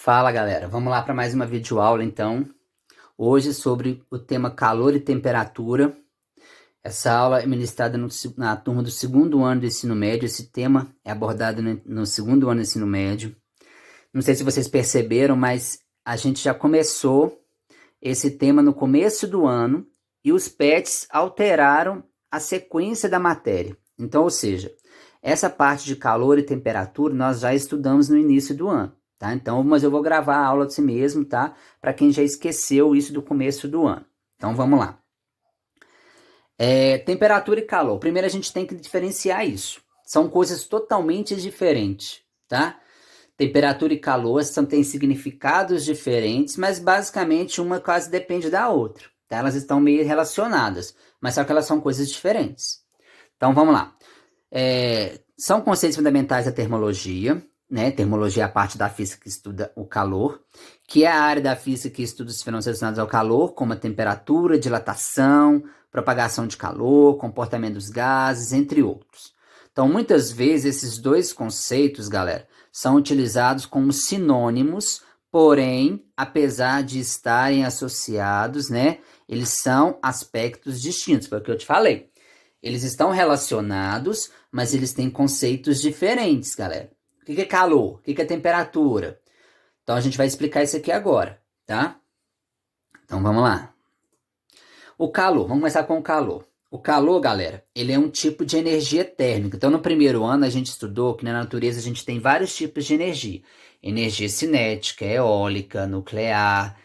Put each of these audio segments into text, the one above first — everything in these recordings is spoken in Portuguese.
Fala galera, vamos lá para mais uma videoaula então. Hoje sobre o tema calor e temperatura. Essa aula é ministrada na turma do segundo ano do ensino médio. Esse tema é abordado no segundo ano do ensino médio. Não sei se vocês perceberam, mas a gente já começou esse tema no começo do ano e os PETs alteraram a sequência da matéria. Então, ou seja, essa parte de calor e temperatura nós já estudamos no início do ano. Tá? Então, mas eu vou gravar a aula de si mesmo, tá? Para quem já esqueceu isso do começo do ano. Então, vamos lá. Temperatura e calor. Primeiro, a gente tem que diferenciar isso. São coisas totalmente diferentes, tá? Temperatura e calor têm significados diferentes, mas basicamente uma quase depende da outra. Tá? Elas estão meio relacionadas, mas só que elas são coisas diferentes. Então, vamos lá. São conceitos fundamentais da termologia, né? Termologia é a parte da física que estuda o calor, que é a área da física que estuda os fenômenos relacionados ao calor, como a temperatura, dilatação, propagação de calor, comportamento dos gases, entre outros. Então, muitas vezes, esses dois conceitos, galera, são utilizados como sinônimos, porém, apesar de estarem associados, né, eles são aspectos distintos, foi o que eu te falei. Eles estão relacionados, mas eles têm conceitos diferentes, galera. O que é calor? O que é temperatura? Então a gente vai explicar isso aqui agora, tá? Então vamos lá. O calor, vamos começar com o calor. O calor, galera, ele é um tipo de energia térmica. Então no primeiro ano a gente estudou que na natureza a gente tem vários tipos de energia. Energia cinética, eólica, nuclear,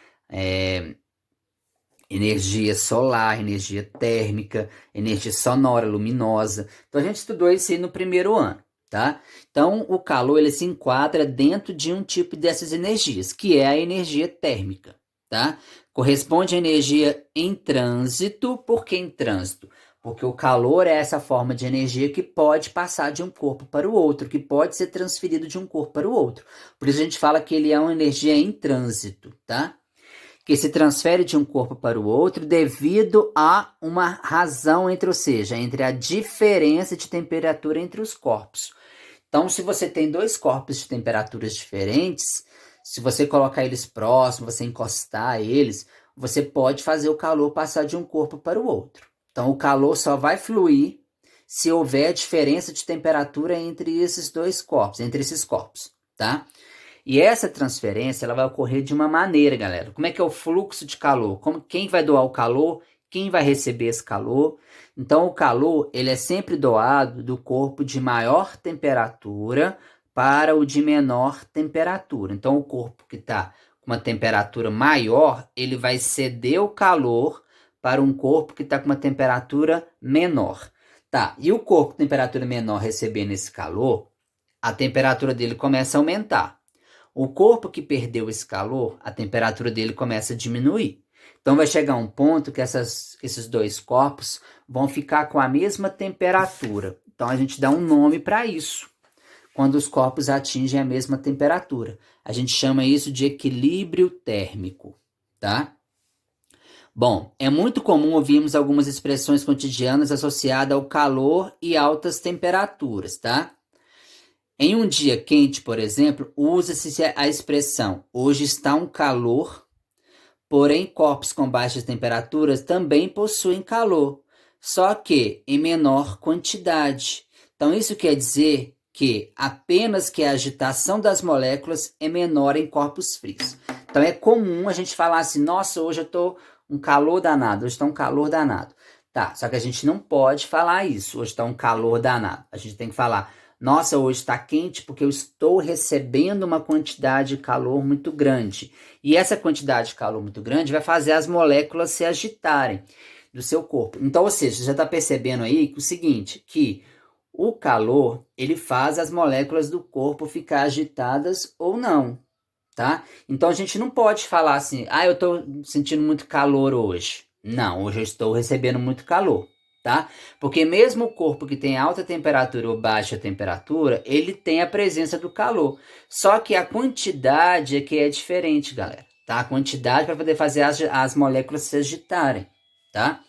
energia solar, energia térmica, energia sonora, luminosa. Então a gente estudou isso aí no primeiro ano, tá? Então o calor ele se enquadra dentro de um tipo dessas energias, que é a energia térmica, tá? Corresponde à energia em trânsito. Por que em trânsito? Porque o calor é essa forma de energia que pode passar de um corpo para o outro, que pode ser transferido de um corpo para o outro. Por isso a gente fala que ele é uma energia em trânsito, tá? Que se transfere de um corpo para o outro devido a uma razão ou seja, entre a diferença de temperatura entre os corpos. Então, se você tem dois corpos de temperaturas diferentes, se você colocar eles próximos, você encostar eles, você pode fazer o calor passar de um corpo para o outro. Então, o calor só vai fluir se houver diferença de temperatura entre esses dois corpos, tá? E essa transferência ela vai ocorrer de uma maneira, galera. Como é que é o fluxo de calor? Quem vai doar o calor? Quem vai receber esse calor? Então, o calor ele é sempre doado do corpo de maior temperatura para o de menor temperatura. Então, o corpo que está com uma temperatura maior, ele vai ceder o calor para um corpo que está com uma temperatura menor. Tá, e o corpo com temperatura menor recebendo esse calor, a temperatura dele começa a aumentar. O corpo que perdeu esse calor, a temperatura dele começa a diminuir. Então vai chegar um ponto que esses dois corpos vão ficar com a mesma temperatura. Então a gente dá um nome para isso. Quando os corpos atingem a mesma temperatura. A gente chama isso de equilíbrio térmico, tá? Bom, é muito comum ouvirmos algumas expressões cotidianas associadas ao calor e altas temperaturas, tá? Em um dia quente, por exemplo, usa-se a expressão hoje está um calor, porém corpos com baixas temperaturas também possuem calor, só que em menor quantidade. Então isso quer dizer que apenas que a agitação das moléculas é menor em corpos frios. Então é comum a gente falar assim, nossa, hoje eu estou um calor danado, hoje está um calor danado. Tá, só que a gente não pode falar isso, hoje está um calor danado. A gente tem que falar nossa, hoje está quente porque eu estou recebendo uma quantidade de calor muito grande. E essa quantidade de calor muito grande vai fazer as moléculas se agitarem do seu corpo. Então, ou seja, você já está percebendo aí que o seguinte, que o calor, ele faz as moléculas do corpo ficar agitadas ou não, tá? Então, a gente não pode falar assim, eu estou sentindo muito calor hoje. Não, hoje eu estou recebendo muito calor. Tá? Porque mesmo o corpo que tem alta temperatura ou baixa temperatura, ele tem a presença do calor. Só que a quantidade é que é diferente, galera. Tá? A quantidade para poder fazer as moléculas se agitarem. Tá?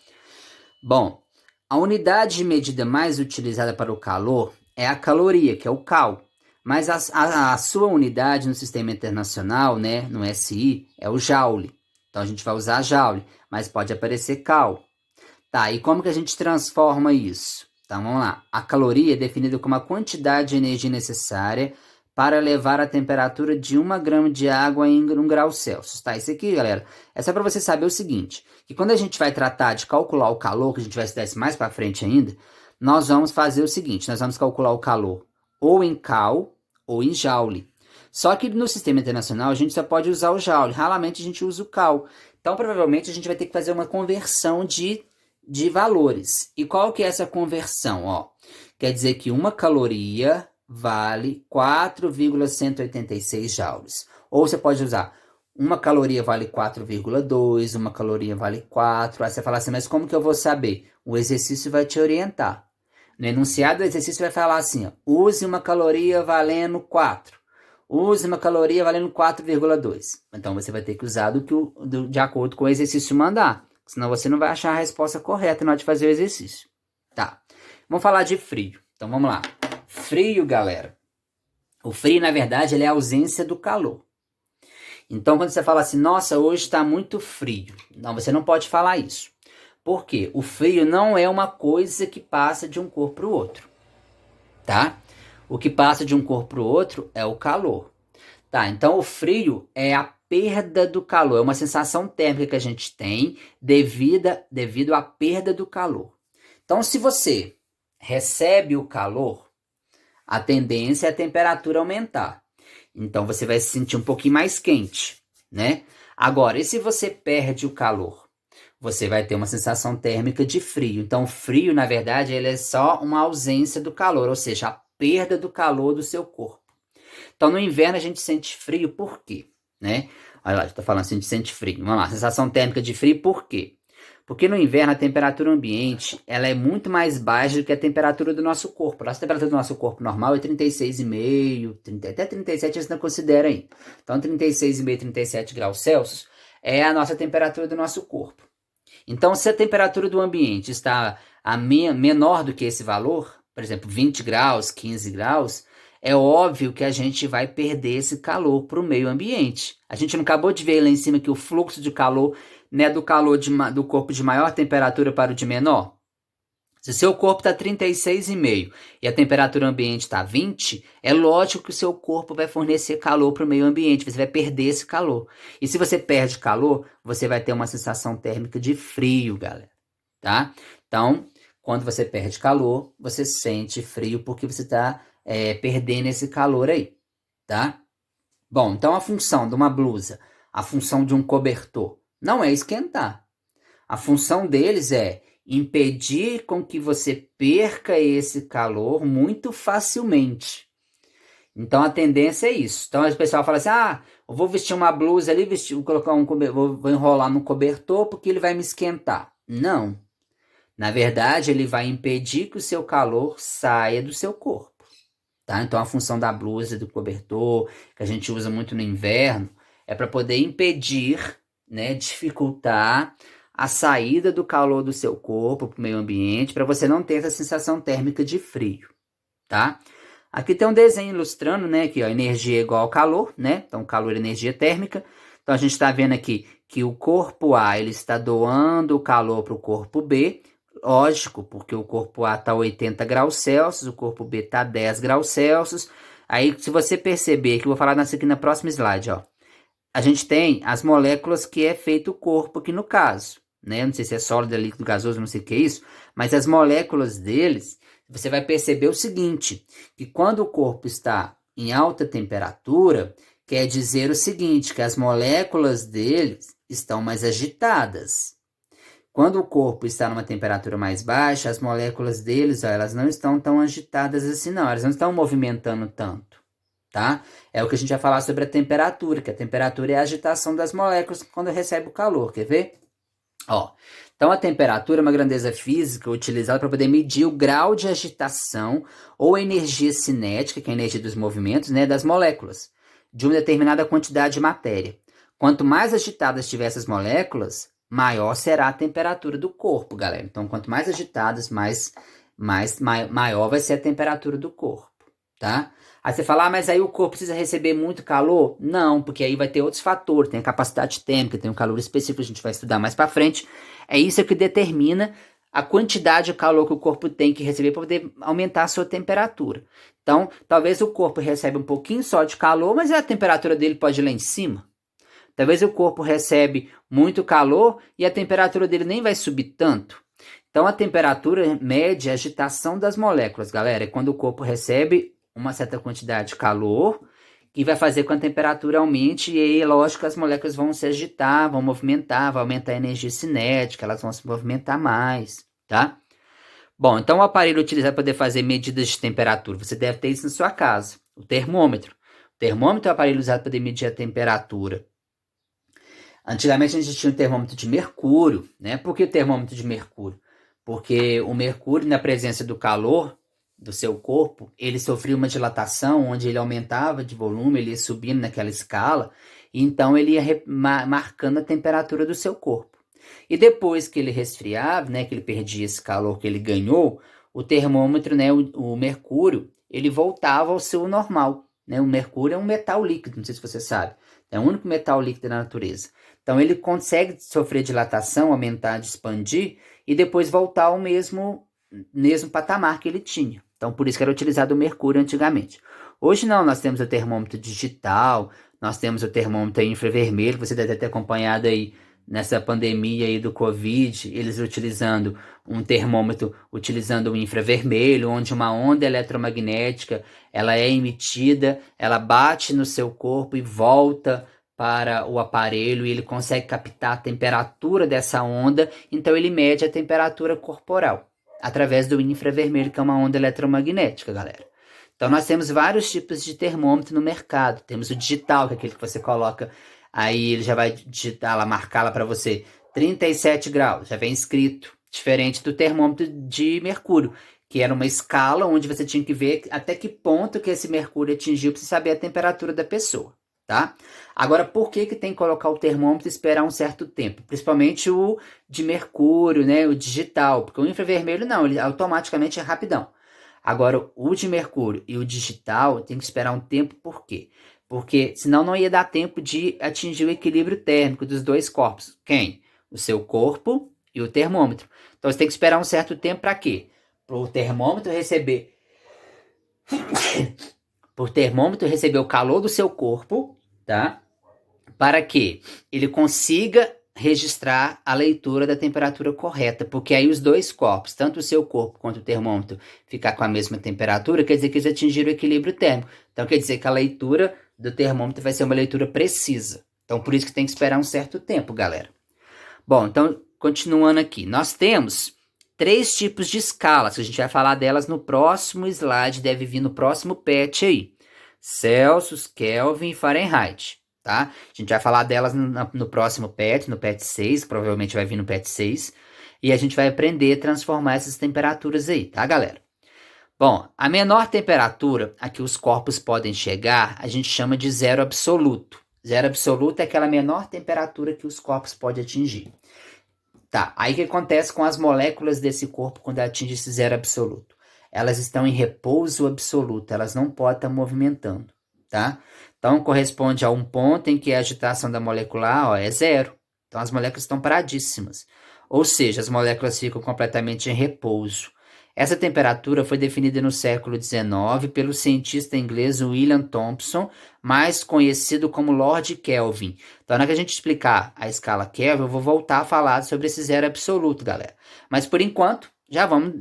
Bom, a unidade de medida mais utilizada para o calor é a caloria, que é o cal. Mas a sua unidade no sistema internacional, né, no SI, é o joule. Então a gente vai usar joule, mas pode aparecer cal. Tá, e como que a gente transforma isso? Então vamos lá. A caloria é definida como a quantidade de energia necessária para elevar a temperatura de 1 grama de água em 1 grau Celsius. Tá, isso aqui, galera, é só para você saber o seguinte, que quando a gente vai tratar de calcular o calor, que a gente vai estudar isso mais para frente ainda, nós vamos fazer o seguinte, nós vamos calcular o calor ou em cal ou em joule. Só que no sistema internacional a gente só pode usar o joule, raramente a gente usa o cal. Então provavelmente a gente vai ter que fazer uma conversão de valores. E qual que é essa conversão? Ó, quer dizer que 1 caloria vale 4,186 joules. Ou você pode usar 1 caloria vale 4,2, 1 caloria vale 4. Aí você fala assim, mas como que eu vou saber? O exercício vai te orientar. No enunciado do exercício vai falar assim, ó, use 1 caloria valendo 4. Use 1 caloria valendo 4,2. Então você vai ter que usar de acordo com o exercício mandar. Senão você não vai achar a resposta correta na hora de fazer o exercício. Tá. Vamos falar de frio. Então vamos lá. Frio, galera. O frio, na verdade, ele é a ausência do calor. Então quando você fala assim, nossa, hoje está muito frio. Não, você não pode falar isso. Por quê? O frio não é uma coisa que passa de um corpo para o outro. Tá? O que passa de um corpo para o outro é o calor. Tá, então o frio é a perda do calor, é uma sensação térmica que a gente tem devido à perda do calor. Então, se você recebe o calor, a tendência é a temperatura aumentar. Então, você vai se sentir um pouquinho mais quente, né? Agora, e se você perde o calor? Você vai ter uma sensação térmica de frio. Então, frio, na verdade, ele é só uma ausência do calor, ou seja, a perda do calor do seu corpo. Então, no inverno a gente sente frio por quê? Né? Olha lá, estou falando assim, a gente sente frio. Vamos lá, sensação térmica de frio por quê? Porque no inverno a temperatura ambiente ela é muito mais baixa do que a temperatura do nosso corpo. A temperatura do nosso corpo normal é 36,5, até 37 a gente não considera aí. Então 36,5, 37 graus Celsius é a nossa temperatura do nosso corpo. Então se a temperatura do ambiente está menor do que esse valor, por exemplo 20 graus, 15 graus, é óbvio que a gente vai perder esse calor para o meio ambiente. A gente não acabou de ver lá em cima que o fluxo de calor não é do calor do corpo de maior temperatura para o de menor? Se o seu corpo está 36,5 e a temperatura ambiente está 20, é lógico que o seu corpo vai fornecer calor para o meio ambiente, você vai perder esse calor. E se você perde calor, você vai ter uma sensação térmica de frio, galera. Tá? Então, quando você perde calor, você sente frio porque você está perdendo esse calor aí, tá? Bom, então a função de uma blusa, a função de um cobertor, não é esquentar. A função deles é impedir com que você perca esse calor muito facilmente. Então a tendência é isso. Então o pessoal fala assim, eu vou vestir uma blusa ali, vou colocar vou enrolar no cobertor porque ele vai me esquentar. Não. Na verdade, ele vai impedir que o seu calor saia do seu corpo. Tá? Então a função da blusa, do cobertor, que a gente usa muito no inverno, é para poder impedir, né, dificultar a saída do calor do seu corpo para o meio ambiente, para você não ter essa sensação térmica de frio, tá? Aqui tem um desenho ilustrando, né, que ó, energia é igual ao calor, né? Então calor é energia térmica. Então a gente está vendo aqui que o corpo A ele está doando o calor para o corpo B. Lógico, porque o corpo A está 80 graus Celsius, o corpo B está 10 graus Celsius. Aí, se você perceber, que eu vou falar nisso aqui na próxima slide, ó. A gente tem as moléculas que é feito o corpo aqui no caso, né? Não sei se é sólido, líquido, gasoso, não sei o que é isso, mas as moléculas deles, você vai perceber o seguinte, que quando o corpo está em alta temperatura, quer dizer o seguinte, que as moléculas deles estão mais agitadas. Quando o corpo está numa temperatura mais baixa, as moléculas deles, ó, elas não estão tão agitadas assim não, elas não estão movimentando tanto, tá? É o que a gente vai falar sobre a temperatura, que a temperatura é a agitação das moléculas quando recebe o calor, quer ver? Ó, então a temperatura é uma grandeza física utilizada para poder medir o grau de agitação ou energia cinética, que é a energia dos movimentos, né, das moléculas, de uma determinada quantidade de matéria. Quanto mais agitadas estiver essas moléculas, maior será a temperatura do corpo, galera. Então, quanto mais agitadas, maior vai ser a temperatura do corpo, tá? Aí você fala, mas aí o corpo precisa receber muito calor? Não, porque aí vai ter outros fatores, tem a capacidade térmica, tem um calor específico, a gente vai estudar mais para frente. É isso que determina a quantidade de calor que o corpo tem que receber para poder aumentar a sua temperatura. Então, talvez o corpo recebe um pouquinho só de calor, mas a temperatura dele pode ir lá em cima. Talvez o corpo recebe muito calor e a temperatura dele nem vai subir tanto. Então, a temperatura mede a agitação das moléculas, galera. É quando o corpo recebe uma certa quantidade de calor que vai fazer com que a temperatura aumente, e aí, lógico, as moléculas vão se agitar, vão movimentar, vai aumentar a energia cinética, elas vão se movimentar mais, tá? Bom, então o aparelho utilizado para poder fazer medidas de temperatura, você deve ter isso na sua casa, o termômetro. O termômetro é o aparelho usado para poder medir a temperatura. Antigamente a gente tinha um termômetro de mercúrio, né? Por que o termômetro de mercúrio? Porque o mercúrio, na presença do calor do seu corpo, ele sofria uma dilatação, onde ele aumentava de volume, ele ia subindo naquela escala, e então ele ia marcando a temperatura do seu corpo. E depois que ele resfriava, né, que ele perdia esse calor que ele ganhou, o termômetro, né, o mercúrio, ele voltava ao seu normal. Né? O mercúrio é um metal líquido, não sei se você sabe. É o único metal líquido da natureza. Então ele consegue sofrer dilatação, aumentar, expandir e depois voltar ao mesmo patamar que ele tinha. Então por isso que era utilizado o mercúrio antigamente. Hoje não, nós temos o termômetro digital, nós temos o termômetro infravermelho, você deve ter acompanhado aí nessa pandemia aí do Covid, eles utilizando um termômetro, utilizando o infravermelho, onde uma onda eletromagnética, ela é emitida, ela bate no seu corpo e volta para o aparelho e ele consegue captar a temperatura dessa onda, então ele mede a temperatura corporal através do infravermelho, que é uma onda eletromagnética, galera. Então nós temos vários tipos de termômetro no mercado. Temos o digital, que é aquele que você coloca, aí ele já vai digitar lá, marcar lá para você 37 graus, já vem escrito, diferente do termômetro de mercúrio, que era uma escala onde você tinha que ver até que ponto que esse mercúrio atingiu para você saber a temperatura da pessoa. Tá? Agora, por que tem que colocar o termômetro e esperar um certo tempo? Principalmente o de mercúrio, né? O digital, porque o infravermelho não, ele automaticamente é rapidão. Agora, o de mercúrio e o digital tem que esperar um tempo, por quê? Porque senão não ia dar tempo de atingir o equilíbrio térmico dos dois corpos. Quem? O seu corpo e o termômetro. Então você tem que esperar um certo tempo para quê? Para o termômetro receber o calor do seu corpo, tá? Para que ele consiga registrar a leitura da temperatura correta, porque aí os dois corpos, tanto o seu corpo quanto o termômetro, ficar com a mesma temperatura, quer dizer que eles atingiram o equilíbrio térmico. Então quer dizer que a leitura do termômetro vai ser uma leitura precisa. Então por isso que tem que esperar um certo tempo, galera. Bom, então continuando aqui, nós temos 3 tipos de escalas, que a gente vai falar delas no próximo slide, deve vir no próximo patch aí. Celsius, Kelvin e Fahrenheit, tá? A gente vai falar delas no próximo patch, no patch 6, provavelmente vai vir no patch 6, e a gente vai aprender a transformar essas temperaturas aí, tá, galera? Bom, a menor temperatura a que os corpos podem chegar, a gente chama de zero absoluto. Zero absoluto é aquela menor temperatura que os corpos podem atingir. Tá, aí o que acontece com as moléculas desse corpo quando atinge esse zero absoluto? Elas estão em repouso absoluto, elas não podem estar movimentando, tá? Então corresponde a um ponto em que a agitação da molecular, ó, é zero. Então as moléculas estão paradíssimas. Ou seja, as moléculas ficam completamente em repouso. Essa temperatura foi definida no século XIX pelo cientista inglês William Thomson, mais conhecido como Lord Kelvin. Então, na hora que a gente explicar a escala Kelvin, eu vou voltar a falar sobre esse zero absoluto, galera. Mas, por enquanto, já vamos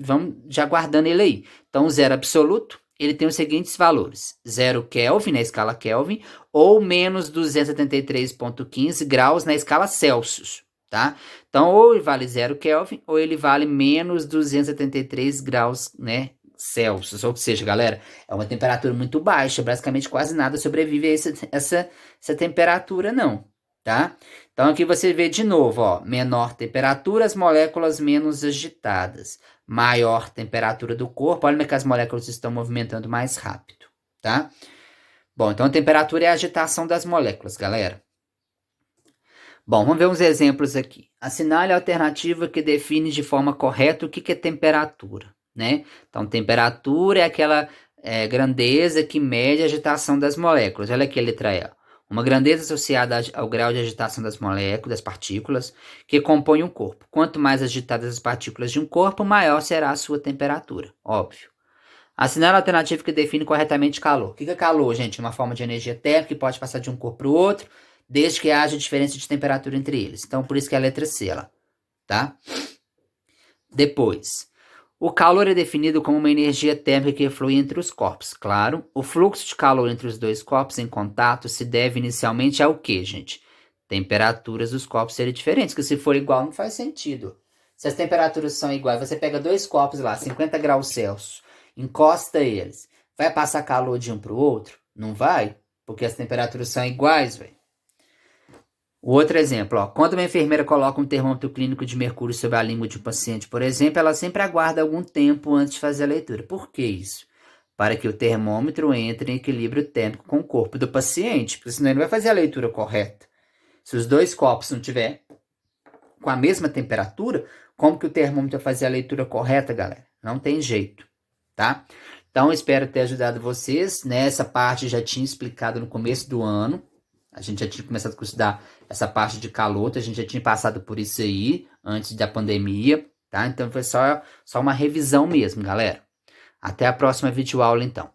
já guardando ele aí. Então, o zero absoluto, ele tem os seguintes valores. 0 Kelvin na escala Kelvin ou menos 273,15 graus na escala Celsius. Tá? Então, ou ele vale 0 Kelvin, ou ele vale menos 273 graus, né, Celsius. Ou seja, galera, é uma temperatura muito baixa, basicamente quase nada sobrevive a essa temperatura, não, tá? Então, aqui você vê de novo, ó, menor temperatura, as moléculas menos agitadas. Maior temperatura do corpo, olha como é que as moléculas estão movimentando mais rápido, tá? Bom, então a temperatura é a agitação das moléculas, galera. Bom, vamos ver uns exemplos aqui. Assinale a alternativa que define de forma correta o que é temperatura, né? Então, temperatura é aquela grandeza que mede a agitação das moléculas. Olha aqui a letra E. Uma grandeza associada ao grau de agitação das moléculas, das partículas, que compõem um corpo. Quanto mais agitadas as partículas de um corpo, maior será a sua temperatura. Óbvio. Assinale a alternativa que define corretamente calor. O que é calor, gente? Uma forma de energia térmica que pode passar de um corpo para o outro, desde que haja diferença de temperatura entre eles. Então, por isso que é a letra C, lá, tá? Depois, o calor é definido como uma energia térmica que flui entre os corpos. Claro, o fluxo de calor entre os dois corpos em contato se deve inicialmente ao quê, gente? Temperaturas dos corpos serem diferentes, porque se for igual não faz sentido. Se as temperaturas são iguais, você pega dois copos lá, 50 graus Celsius, encosta eles, vai passar calor de um para o outro? Não vai, porque as temperaturas são iguais, velho. O outro exemplo, ó, quando uma enfermeira coloca um termômetro clínico de mercúrio sobre a língua de um paciente, por exemplo, ela sempre aguarda algum tempo antes de fazer a leitura. Por que isso? Para que o termômetro entre em equilíbrio térmico com o corpo do paciente, porque senão ele não vai fazer a leitura correta. Se os dois copos não tiver com a mesma temperatura, como que o termômetro vai fazer a leitura correta, galera? Não tem jeito, tá? Então, espero ter ajudado vocês. Nessa parte já tinha explicado no começo do ano. A gente já tinha começado a estudar essa parte de calor, a gente já tinha passado por isso aí antes da pandemia, tá? Então foi só uma revisão mesmo, galera. Até a próxima videoaula, então.